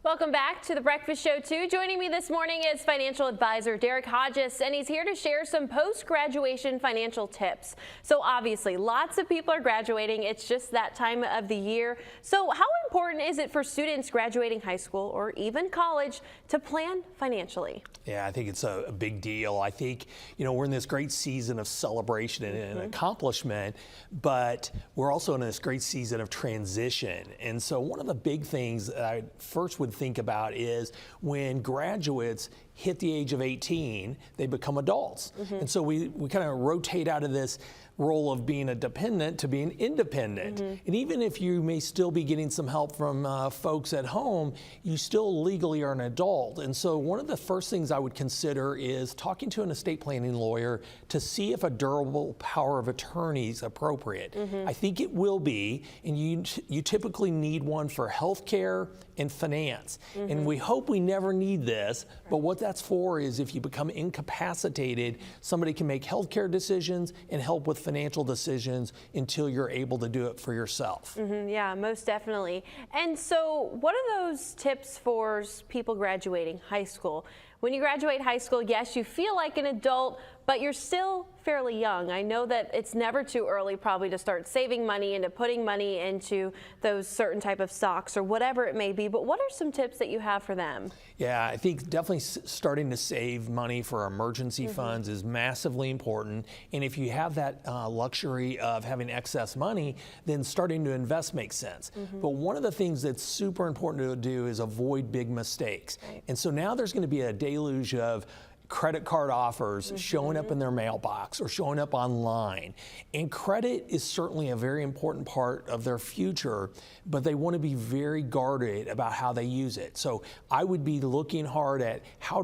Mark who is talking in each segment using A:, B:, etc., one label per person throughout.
A: Welcome back to the Breakfast Show 2. Joining me this morning is financial advisor Derieck Hodges, and he's here to share some post-graduation financial tips. So obviously, lots of people are graduating. It's just that time of the year. So how important is it for students graduating high school or even college to plan financially?
B: Yeah, I think it's a big deal. I think, we're in this great season of celebration and accomplishment, but we're also in this great season of transition. And so one of the big things that I first would think about is when graduates hit the age of 18, they become adults. And so we kind of rotate out of this role of being a dependent to being independent. And even if you may still be getting some help from folks at home, you still legally are an adult. And so one of the first things I would consider is talking to an estate planning lawyer to see if a durable power of attorney is appropriate. I think it will be, and you typically need one for healthcare and finance. And we hope we never need this, but what that's for is if you become incapacitated, somebody can make healthcare decisions and help with financial decisions until you're able to do it for yourself.
A: Yeah, most definitely. And so what are those tips for people graduating high school? When you graduate high school, yes, you feel like an adult, but you're still fairly young. I know that it's never too early probably to start saving money and to putting money into those certain type of stocks or whatever it may be, but what are some tips that you have for them?
B: Yeah, I think definitely starting to save money for emergency funds is massively important. And if you have that luxury of having excess money, then starting to invest makes sense. But one of the things that's super important to do is avoid big mistakes. And so now there's going to be a deluge of credit card offers showing up in their mailbox or showing up online. And credit is certainly a very important part of their future, but they want to be very guarded about how they use it. So I would be looking hard at how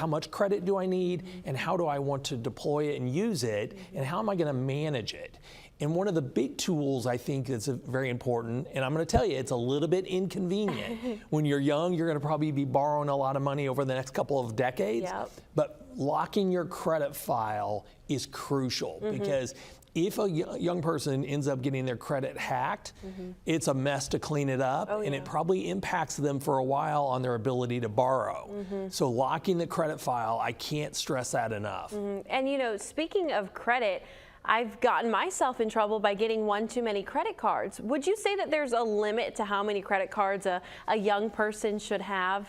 B: much credit do I need, and how do I want to deploy it and use it, and how am I going to manage it? And one of the big tools I think that's very important, and I'm going to tell you, it's a little bit inconvenient. When you're young, you're going to probably be borrowing a lot of money over the next couple of decades. But locking your credit file is crucial because if a young person ends up getting their credit hacked, it's a mess to clean it up, and it probably impacts them for a while on their ability to borrow. So locking the credit file, I can't stress that enough.
A: And speaking of credit, I've gotten myself in trouble by getting one too many credit cards. Would you say that there's a limit to how many credit cards a young person should have?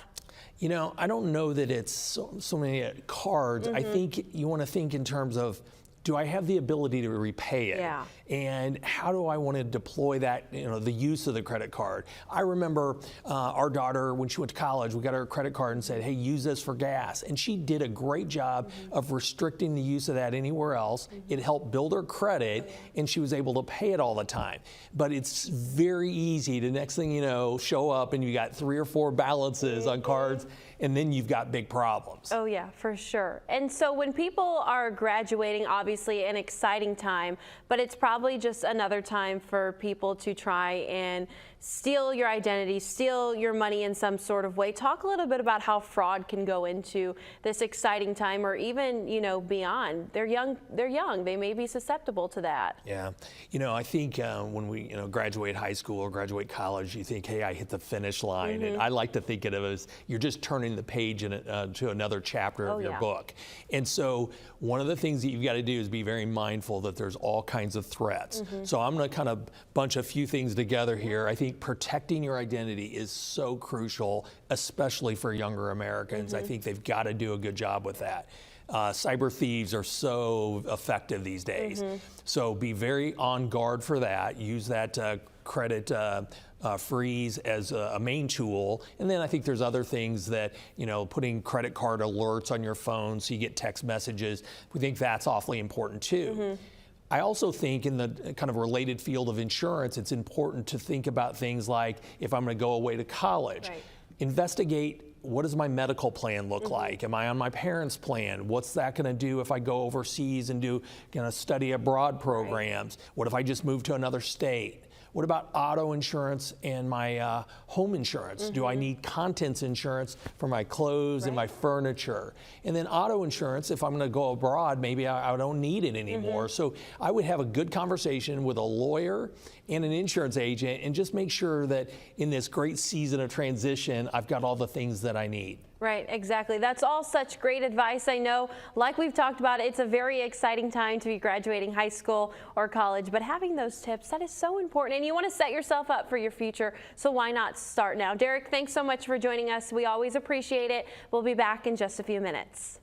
B: I don't know that it's so many cards. I think you want to think in terms of, do I have the ability to repay it? And how do I want to deploy that, the use of the credit card? I remember our daughter, when she went to college, we got her a credit card and said, hey, use this for gas. And she did a great job of restricting the use of that anywhere else. It helped build her credit, and she was able to pay it all the time. But it's very easy to, next thing you know, show up and you got 3 or 4 balances on cards, and then you've got big problems.
A: Oh yeah, for sure. And so when people are graduating, obviously an exciting time, but it's probably just another time for people to try and steal your identity, steal your money in some sort of way. Talk a little bit about how fraud can go into this exciting time, or even, beyond. They're young, they may be susceptible to that.
B: Yeah, I think when we, graduate high school or graduate college, you think, hey, I hit the finish line. And I like to think of it as you're just turning the page to another chapter of your book. And so one of the things that you've got to do is be very mindful that there's all kinds of threats. So I'm going to kind of bunch a few things together here. I think protecting your identity is so crucial, especially for younger Americans. I think they've got to do a good job with that. Cyber thieves are so effective these days. So be very on guard for that. Use that credit freeze as a main tool. And then I think there's other things that, putting credit card alerts on your phone so you get text messages. We think that's awfully important too. I also think in the kind of related field of insurance, it's important to think about things like, if I'm going to go away to college, investigate, what does my medical plan look like? Am I on my parents' plan? What's that going to do if I go overseas and do study abroad programs? What if I just move to another state? What about auto insurance and my home insurance? Do I need contents insurance for my clothes and my furniture? And then auto insurance, if I'm going to go abroad, maybe I don't need it anymore. So I would have a good conversation with a lawyer and an insurance agent and just make sure that in this great season of transition, I've got all the things that I need.
A: Right, exactly. That's all such great advice. I know, like we've talked about, it's a very exciting time to be graduating high school or college, but having those tips, that is so important. And you want to set yourself up for your future, so why not start now? Derek, thanks so much for joining us. We always appreciate it. We'll be back in just a few minutes.